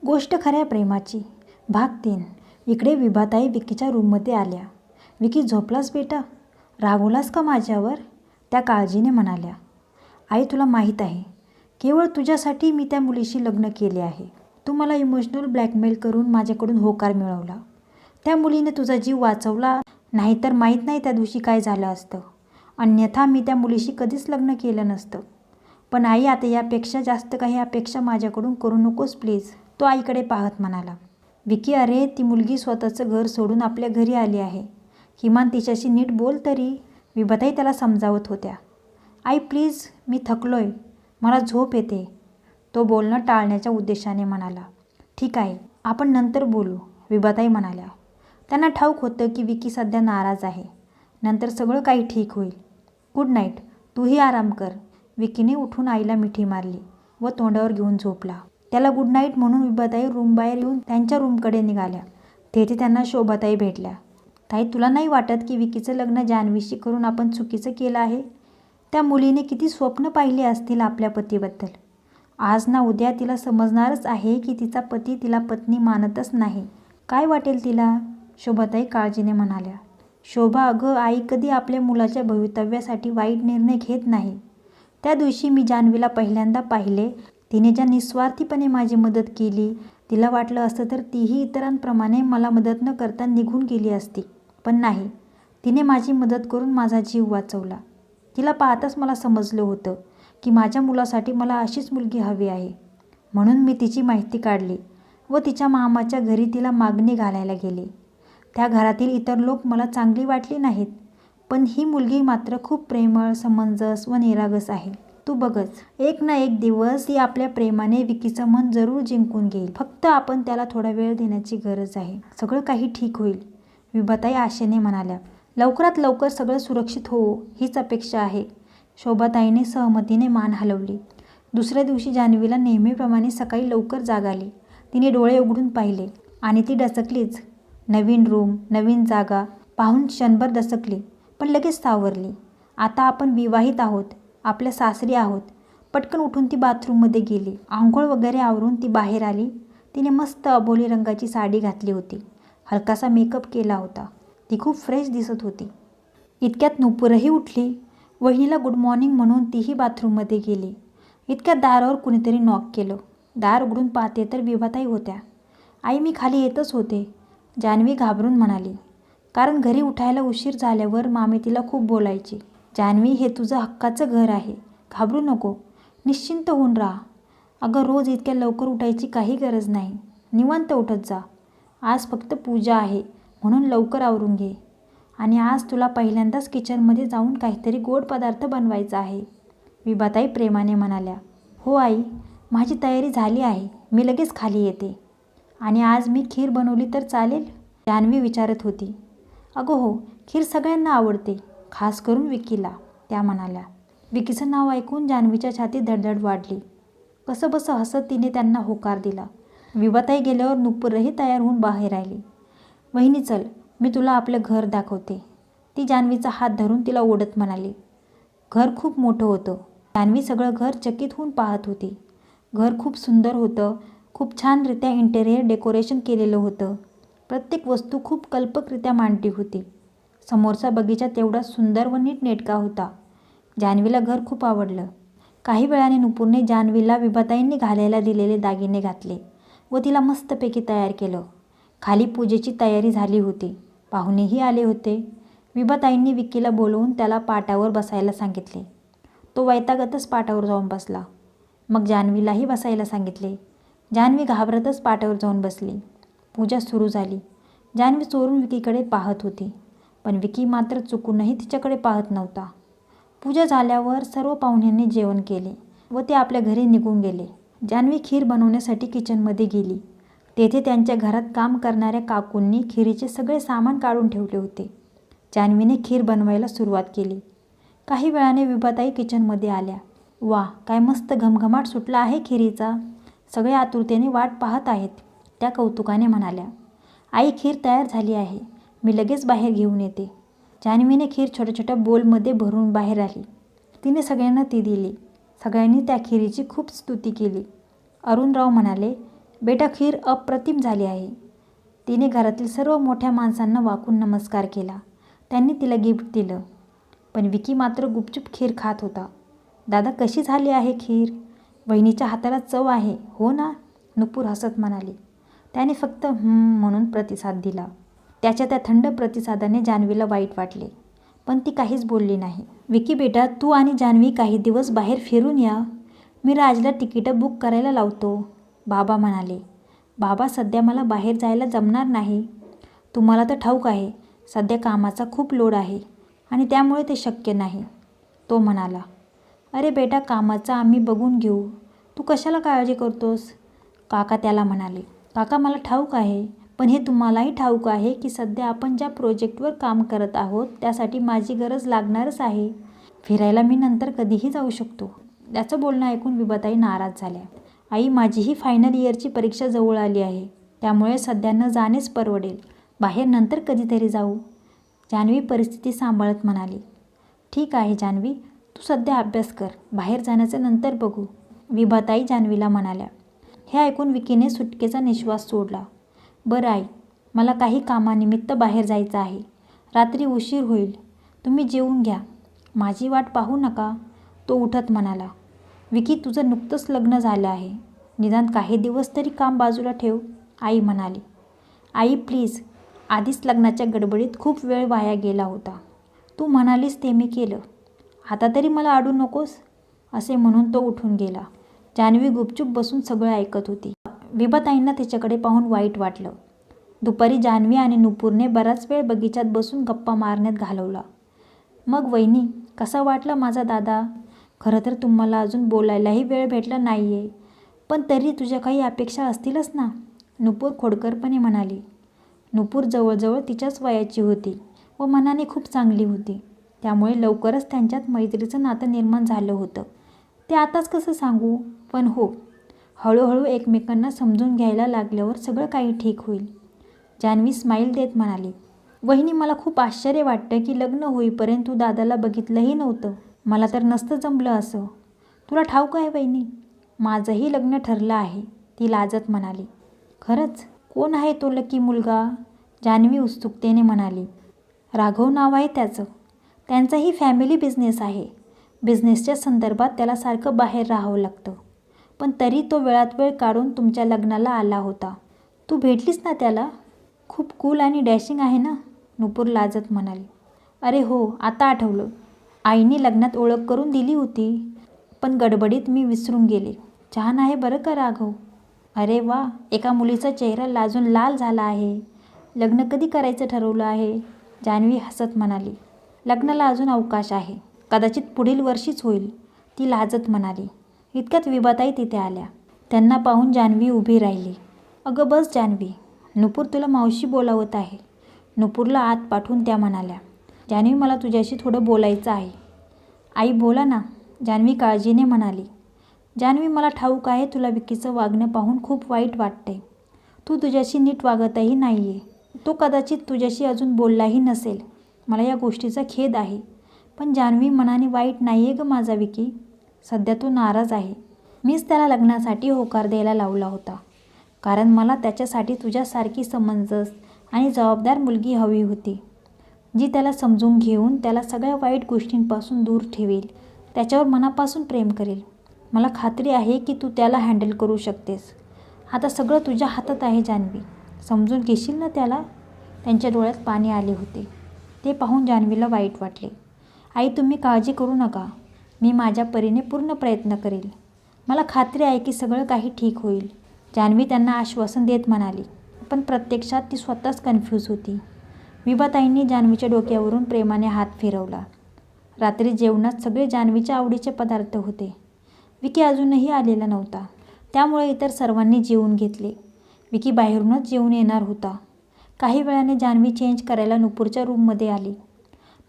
गोष्ट खऱ्या प्रेमाची भाग 3. इकडे विभाताई विकीच्या रूममध्ये आल्या. विकी, झोपलास बेटा? रागवलास का माझ्यावर? त्या काळजीने म्हणाल्या. आई, तुला माहीत आहे, केवळ तुझ्यासाठी मी त्या मुलीशी लग्न केले आहे. तू मला इमोशनल ब्लॅकमेल करून माझ्याकडून होकार मिळवला. त्या मुलीने तुझा जीव वाचवला, नाहीतर माहीत नाही त्या दिवशी काय झालं असतं. अन्यथा मी त्या मुलीशी कधीच लग्न केलं नसतं. पण आई, आता यापेक्षा जास्त काही अपेक्षा माझ्याकडून करू नकोस प्लीज, तो आईकडे पाहत म्हणाला. विकी, अरे ती मुलगी स्वतःचं घर सोडून आपल्या घरी आली आहे. किमान तिच्याशी नीट बोल तरी, विभाताई त्याला समजावत होत्या. आई प्लीज, मी थकलोय, मला झोप येते, तो बोलणं टाळण्याच्या उद्देशाने म्हणाला. ठीक आहे, आपण नंतर बोलू, विभाताई म्हणाल्या. त्यांना ठाऊक होतं की विकी सध्या नाराज आहे. नंतर सगळं काही ठीक होईल. गुड नाईट, तूही आराम कर. विकीने उठून आईला मिठी मारली व तोंडावर घेऊन झोपला. त्याला गुड नाईट म्हणून विभाताई रूमबाहेर येऊन त्यांच्या रूमकडे निघाल्या. तेथे त्यांना शोभाताई भेटल्या. ताई, तुला नाही वाटत की विकीचं लग्न जान्हवीशी करून आपण चुकीचं केलं आहे? त्या मुलीने किती स्वप्न पाहिले असतील आपल्या पतीबद्दल. आज ना उद्या तिला समजणारच आहे की तिचा पती तिला पत्नी मानतच नाही. काय वाटेल तिला? शोभाताई काळजीने म्हणाल्या. शोभा, अगं आई कधी आपल्या मुलाच्या भवितव्यासाठी वाईट निर्णय घेत नाही. त्या दिवशी मी जान्हवीला पहिल्यांदा पाहिले, तिने ज्या निस्वार्थीपणे माझी मदत केली, तिला वाटलं असतं तर तीही इतरांप्रमाणे मला मदत न करता निघून गेली असती. पण नाही, तिने माझी मदत करून माझा जीव वाचवला. तिला पाहताच मला समजलं होतं की माझ्या मुलासाठी मला अशीच मुलगी हवी आहे. म्हणून मी तिची माहिती काढली व तिच्या मामाच्या घरी तिला मागणी घालायला गेले. त्या घरातील इतर लोक मला चांगली वाटली नाहीत, पण ही मुलगी मात्र खूप प्रेमळ, समंजस व निरागस आहे. तू बघच, एक ना एक दिवस ती आपल्या प्रेमाने विकीचं मन जरूर जिंकून घेईल. फक्त आपण त्याला थोडा वेळ देण्याची गरज आहे. सगळं काही ठीक होईल, विभाताई आशेने म्हणाल्या. लवकरात लवकर सगळं सुरक्षित हो, हीच अपेक्षा आहे. शोभाताईने सहमतीने मान हलवली. दुसऱ्या दिवशी जान्हवीला नेहमीप्रमाणे सकाळी लवकर जाग आली. तिने डोळे उघडून पाहिले आणि ती डचकलीच. नवीन रूम, नवीन जागा पाहून क्षणभर डचकली, पण लगेच सावरली. आता आपण विवाहित आहोत, आपल्या सासरी आहोत. पटकन उठून ती बाथरूममध्ये गेली. आंघोळ वगैरे आवरून ती बाहेर आली. तिने मस्त अबोली रंगाची साडी घातली होती. हलकासा मेकअप केला होता. ती खूप फ्रेश दिसत होती. इतक्यात नुपूरही उठली. वहिनीला गुड मॉर्निंग म्हणून तीही बाथरूममध्ये गेली. इतक्यात दारावर कुणीतरी नॉक केलं. दार उघडून पाहते तर विभाताई होत्या. आई, मी खाली येतच होते, जान्हवी घाबरून म्हणाली. कारण घरी उठायला उशीर झाल्यावर मामी तिला खूप बोलायची. जान्हवी, हे तुझं हक्काचं घर आहे, घाबरू नको, निश्चिंत होऊन राहा. अगं, रोज इतक्या लवकर उठायची काही गरज नाही, निवांत उठत जा. आज फक्त पूजा आहे म्हणून लवकर आवरून घे. आणि आज तुला पहिल्यांदाच किचनमध्ये जाऊन काहीतरी गोड पदार्थ बनवायचा आहे, विभाताई प्रेमाने म्हणाल्या. हो आई, माझी तयारी झाली आहे, मी लगेच खाली येते. आणि आज मी खीर बनवली तर चालेल? जान्हवी विचारत होती. अगं हो, खीर सगळ्यांना आवडते, खास करून विकीला, त्या म्हणाल्या. विकीचं नाव ऐकून जान्हवीच्या छातीत धडधड वाढली. कसंबसं हसत तिने त्यांना होकार दिला. विभाताई गेल्यावर नुपूरही तयार होऊन बाहेर आली. वहिनी चल, मी तुला आपलं घर दाखवते, ती जान्हवीचा हात धरून तिला ओढत म्हणाली. घर खूप मोठं होतं. जान्हवी सगळं घर चकित होऊन पाहत होती. घर खूप सुंदर होतं. खूप छानरित्या इंटेरियर डेकोरेशन केलेलं होतं. प्रत्येक वस्तू खूप कल्पकरित्या मांडली होती. समोरचा बगीचा तेवढा सुंदर व नीटनेटका होता. जान्हवीला घर खूप आवडलं. काही वेळाने नुपूरने जान्हवीला विभाताईंनी घालायला दिलेले दागिने घातले व तिला मस्तपैकी तयार केलं. खाली पूजेची तयारी झाली होती. पाहुणेही आले होते. विभाताईंनी विकीला बोलवून त्याला पाटावर बसायला सांगितले. तो वैतागतच पाटावर जाऊन बसला. मग जान्हवीलाही बसायला सांगितले. जान्हवी घाबरतच पाटावर जाऊन बसली. पूजा सुरू झाली. जान्हवी चोरून विकीकडे पाहत होती, पण विकी मात्र चुकूनही तिच्याकडे पाहत नव्हता. पूजा झाल्यावर सर्व पाहुण्यांनी जेवण केले व ते आपल्या घरी निघून गेले. जान्हवी खीर बनवण्यासाठी किचनमध्ये गेली. तेथे त्यांच्या घरात काम करणाऱ्या काकूंनी खीरीचे सगळे सामान काढून ठेवले होते. जान्हवीने खीर बनवायला सुरुवात केली. काही वेळाने विभाताई किचनमध्ये आल्या. वा, काय मस्त घमघमाट सुटला आहे खिरीचा, सगळे आतुरतेने वाट पाहत आहेत, त्या कौतुकाने म्हणाल्या. आई, खीर तयार झाली आहे, मी लगेच बाहेर घेऊन येते. जान्हवीने खीर छोट्या छोट्या बोलमध्ये भरून बाहेर आली. तिने सगळ्यांना ती दिली. सगळ्यांनी त्या खिरीची खूप स्तुती केली. अरुणराव म्हणाले, बेटा, खीर अप्रतिम झाली आहे. तिने घरातील सर्व मोठ्या माणसांना वाकून नमस्कार केला. त्यांनी तिला गिफ्ट दिलं. पण विकी मात्र गुपचूप खीर खात होता. दादा, कशी झाली आहे खीर? वहिनीच्या हाताला चव आहे हो ना? नुपूर हसत म्हणाली. त्याने फक्त म्हणून प्रतिसाद दिला. त्याच्या त्या थंड प्रतिसादाने जान्हवीला वाईट वाटले, पण ती काहीच बोलली नाही. विकी बेटा, तू आणि जान्हवी काही दिवस बाहेर फिरून या. मी राजला तिकीटं बुक करायला लावतो, बाबा म्हणाले. बाबा, सध्या मला बाहेर जायला जमणार नाही. तुम्हाला तर ठाऊक आहे, सध्या कामाचा खूप लोड आहे आणि त्यामुळे ते शक्य नाही, तो म्हणाला. अरे बेटा, कामाचं आम्ही बघून घेऊ, तू कशाला काळजी करतोस? काका त्याला म्हणाले. काका, मला ठाऊक आहे, पण हे तुम्हालाही ठाऊक आहे की सध्या आपण ज्या प्रोजेक्टवर काम करत आहोत त्यासाठी माझी गरज लागणारच आहे. फिरायला मी नंतर कधीही जाऊ शकतो. त्याचं बोलणं ऐकून विभाताई नाराज झाल्या. आई, माझीही फायनल इयरची परीक्षा जवळ आली आहे, त्यामुळे सध्या न जाणेच परवडेल. बाहेर नंतर कधीतरी जाऊ, जान्हवी परिस्थिती सांभाळत म्हणाली. ठीक आहे जान्हवी, तू सध्या अभ्यास कर, बाहेर जाण्याचं नंतर बघू, विभाताई जान्हवीला म्हणाल्या. हे ऐकून विकीने सुटकेचा निश्वास सोडला. बरं आई, मला काही कामानिमित्त बाहेर जायचं आहे. रात्री उशीर होईल, तुम्ही जेवून घ्या, माझी वाट पाहू नका, तो उठत म्हणाला. विकी, तुझं नुकतंच लग्न झालं आहे, निदान काही दिवस तरी काम बाजूला ठेव, आई म्हणाली. आई प्लीज, आधीच लग्नाच्या गडबडीत खूप वेळ वाया गेला होता. तू म्हणालीस ते मी केलं, आता तरी मला अडू नकोस, असे म्हणून तो उठून गेला. जान्हवी गुपचूप बसून सगळं ऐकत होती. विभाताईंना तिच्याकडे पाहून वाईट वाटलं. दुपारी जान्हवी आणि नुपूरने बराच वेळ बगीचात बसून गप्पा मारण्यात घालवला. मग वहिनी, कसा वाटला माझा दादा? खरं तर तुम्हाला अजून बोलायलाही वेळ भेटला नाही आहे, पण तरी तुझ्या काही अपेक्षा असतीलच ना, नुपूर खोडकरपणे म्हणाली. नुपूर जवळजवळ तिच्याच वयाची होती व मनाने खूप चांगली होती, त्यामुळे लवकरच त्यांच्यात मैत्रीचं नातं निर्माण झालं होतं. ते आताच कसं सांगू, पण हो, हळूहळू एकमेकांना समजून घ्यायला लागल्यावर सगळं काही ठीक होईल, जान्हवी स्माईल देत म्हणाली. वहिनी, मला खूप आश्चर्य वाटतं की लग्न होईपर्यंत तू दादाला बघितलंही नव्हतं. मला तर नसतं जमलं असं. तुला ठाऊक आहे वहिनी, माझंही लग्न ठरलं आहे, ती लाजत म्हणाली. खरंच? कोण आहे तो लकी मुलगा? जान्हवी उत्सुकतेने म्हणाली. राघव नाव आहे त्याचं. त्यांचाही फॅमिली बिझनेस आहे. बिझनेसच्या संदर्भात त्याला सारखं बाहेर राहावं लागतं, पण तरी तो वेळात वेळ काढून तुमच्या लग्नाला आला होता. तू भेटलीस ना त्याला? खूप कूल आणि डॅशिंग आहे ना, नुपूर लाजत म्हणाली. अरे हो, आता आठवलं, आईने लग्नात ओळख करून दिली होती, पण गडबडीत मी विसरून गेले. छान आहे बरं का राघव. अरे वा, एका मुलीचा चेहरा लाजून लाल झाला आहे. लग्न कधी करायचं ठरवलं आहे? जान्हवी हसत म्हणाली. लग्नाला अजून अवकाश आहे, कदाचित पुढील वर्षीच होईल, ती लाजत म्हणाली. इतक्यात विभाताई तिथे आल्या. त्यांना पाहून जान्हवी उभी राहिली. अगं बस जान्हवी, नुपूर तुला मावशी बोलावत आहे. नुपूरला आत पाठवून त्या म्हणाल्या. जान्हवी, मला तुझ्याशी थोडं बोलायचं आहे. आई बोला ना, जान्हवी काळजीने म्हणाली. जान्हवी, मला ठाऊक आहे तुला विकीचं वागणं पाहून खूप वाईट वाटतंय. तू तुझ्याशी नीट वागतही नाही आहे. तो कदाचित तुझ्याशी अजून बोललाही नसेल, मला या गोष्टीचा खेद आहे. पण जान्हवी, मनाने वाईट नाही आहे गं माझा विकी. सध्या तो नाराज आहे. मीच त्याला लग्नासाठी होकार द्यायला लावला होता, कारण मला त्याच्यासाठी तुझ्यासारखी समंजस आणि जबाबदार मुलगी हवी होती, जी त्याला समजून घेऊन त्याला सगळ्या वाईट गोष्टींपासून दूर ठेवेल, त्याच्यावर मनापासून प्रेम करेल. मला खात्री आहे की तू त्याला हँडल करू शकतेस. आता सगळं तुझ्या हातात आहे जान्हवी, समजून घेशील ना त्याला? त्यांच्या डोळ्यात पाणी आले होते. ते पाहून जान्हवीला वाईट वाटले. आई, तुम्ही काळजी करू नका, मी माझ्या परीने पूर्ण प्रयत्न करेल. मला खात्री आहे की सगळं काही ठीक होईल, जान्हवी त्यांना आश्वासन देत म्हणाली. पण प्रत्यक्षात ती स्वतःच कन्फ्यूज होती. विभाताईंनी जान्हवीच्या डोक्यावरून प्रेमाने हात फिरवला. रात्री जेवणात सगळे जान्हवीच्या आवडीचे पदार्थ होते. विकी अजूनही आलेला नव्हता, त्यामुळे इतर सर्वांनी जेवून घेतले. विकी बाहेरूनच जेवून येणार होता. काही वेळाने जान्हवी चेंज करायला नुपूरच्या रूममध्ये आली,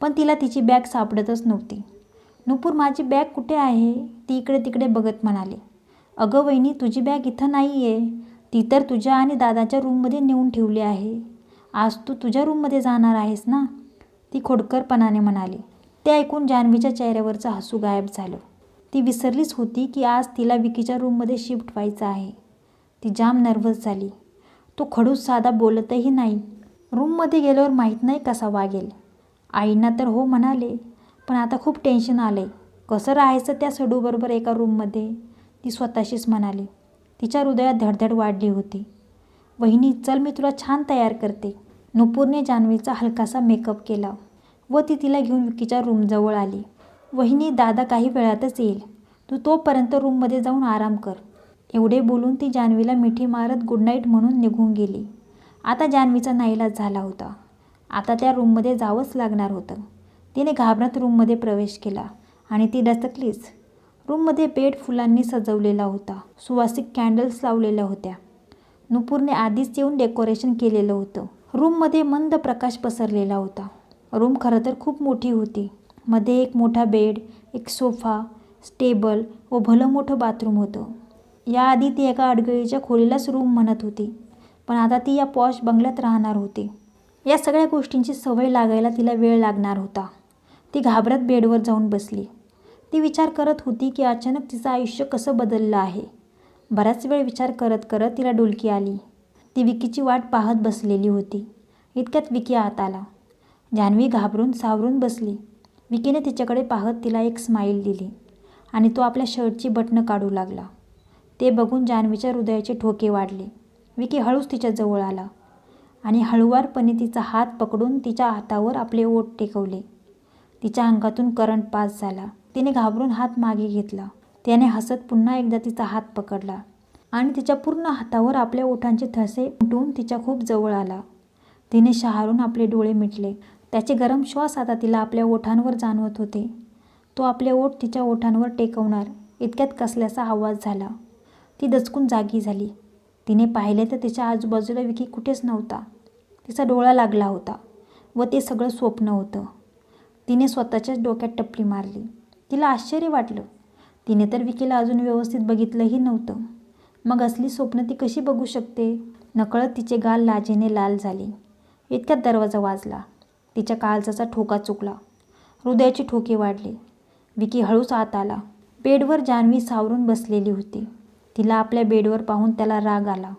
पण तिला तिची बॅग सापडतच नव्हती. नुपूर, माझी बॅग कुठे आहे? ती इकडे तिकडे बघत म्हणाली. अगं वहिनी, तुझी बॅग इथं नाही आहे, ती तर तुझ्या आणि दादाच्या रूममध्ये नेऊन ठेवली आहे. आज तू तुझ्या रूममध्ये जाणार आहेस ना, ती खोडकरपणाने म्हणाली. ते ऐकून जान्हवीच्या चेहऱ्यावरचं हसू गायब झालं. ती विसरलीच होती की आज तिला विकीच्या रूममध्ये शिफ्ट व्हायचं आहे. ती जाम नर्वस झाली. तो खडूस साधा बोलतही नाही. रूममध्ये गेल्यावर माहीत नाही कसा वागेल. आईंना तर हो म्हणाले, पण आता खूप टेन्शन आलंय. कसं राहायचं त्या सडूबरोबर एका रूममध्ये, ती स्वतःशीच म्हणाली. तिच्या हृदयात धडधड वाढली होती. वहिनी चल मी तुला छान तयार करते. नुपूरने जान्हवीचा हलकासा मेकअप केला व ती तिला घेऊन विकीच्या रूमजवळ आली. वहिनी दादा काही वेळातच येईल, तू तोपर्यंत रूममध्ये जाऊन आराम कर. एवढे बोलून ती जान्हवीला मिठी मारत गुड नाईट म्हणून निघून गेली. आता जान्हवीचा नाईलाज झाला होता. आता त्या रूममध्ये जावंच लागणार होतं. तिने घाबरत रूममध्ये प्रवेश केला आणि ती डचकलीच. रूममध्ये बेड फुलांनी सजवलेला होता. सुवासिक कॅन्डल्स लावलेल्या होत्या. नुपूरने आधीच येऊन डेकोरेशन केलेलं होतं. रूममध्ये मंद प्रकाश पसरलेला होता. रूम खरं तर खूप मोठी होती. मध्ये एक मोठा बेड, एक सोफा, टेबल व भलं मोठं बाथरूम होतं. याआधी ती एका अडगळीच्या खोलीलाच रूम म्हणत होती, पण आता ती या पॉश बंगल्यात राहणार होती. या सगळ्या गोष्टींची सवय लागायला तिला वेळ लागणार होता. ती घाबरत बेडवर जाऊन बसली. ती विचार करत होती की अचानक तिचं आयुष्य कसं बदललं आहे. बराच वेळ विचार करत करत तिला डुलकी आली. ती विकीची वाट पाहत बसलेली होती. इतक्यात विकी आत आला. जान्हवी घाबरून सावरून बसली. विकीने तिच्याकडे पाहत तिला एक स्माईल दिली आणि तो आपल्या शर्टची बटणं काढू लागला. ते बघून जान्हवीच्या हृदयाचे ठोके वाढले. विकी हळूच तिच्या जवळ आला आणि हळुवारपणे तिचा हात पकडून तिच्या हातावर आपले ओठ टेकवले. तिच्या अंगातून करंट पास झाला. तिने घाबरून हात मागे घेतला. त्याने हसत पुन्हा एकदा तिचा हात पकडला आणि तिच्या पूर्ण हातावर आपल्या ओठांचे ठसे उमटून तिच्या खूप जवळ आला. तिने शहारून आपले डोळे मिटले. त्याचे गरम श्वास आता तिला आपल्या ओठांवर जाणवत होते. तो आपले ओठ तिच्या ओठांवर टेकवणार इतक्यात कसल्याचा आवाज झाला. ती दचकून जागी झाली. तिने पाहिले तर तिच्या आजूबाजूला विकी कुठेच नव्हता. तिचा डोळा लागला होता व ते सगळं स्वप्न होतं. तिने स्वतःच्याच डोक्यात टपली मारली. तिला आश्चर्य वाटलं. तिने तर विकीला अजून व्यवस्थित बघितलंही नव्हतं. मग असली स्वप्न ती कशी बघू शकते? नकळत तिचे गाल लाजेने लाल झाले. इतक्यात दरवाजा वाजला. तिच्या काळजाचा ठोका चुकला. हृदयाचे ठोके वाढले. विकी हळूच आत आला. बेडवर जान्हवी सावरून बसलेली होती. तिला आपल्या बेडवर पाहून त्याला राग आला.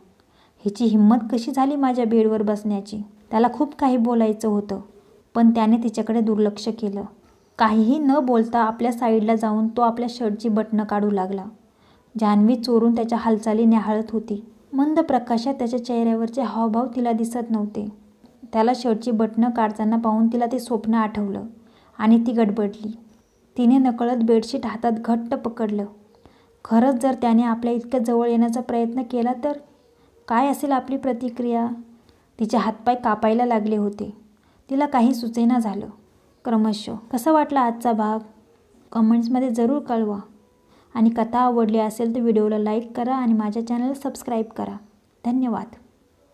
हिची हिंमत कशी झाली माझ्या बेडवर बसण्याची? त्याला खूप काही बोलायचं होतं, पण त्याने तिच्याकडे दुर्लक्ष केलं. काहीही न बोलता आपल्या साईडला जाऊन तो आपल्या शर्टची बटणं काढू लागला. जान्हवी चोरून त्याच्या हालचाली न्याहाळत होती. मंद प्रकाशात त्याच्या चेहऱ्यावरचे हावभाव तिला दिसत नव्हते. त्याला शर्टची बटणं काढताना पाहून तिला ते स्वप्न आठवलं आणि ती गडबडली. तिने नकळत बेडशीट हातात घट्ट पकडलं. खरंच जर त्याने आपल्या इतक्या जवळ येण्याचा प्रयत्न केला तर काय असेल आपली प्रतिक्रिया? तिचे हातपाय कापायला लागले होते. तिला काही सुचेना झालं. क्रमशः कसा वाटला आजचा भाग? कमेंट्समध्ये जरूर कळवा. आणि कथा आवडली असेल तर व्हिडिओला लाईक करा आणि माझ्या चॅनलला सबस्क्राईब करा. धन्यवाद.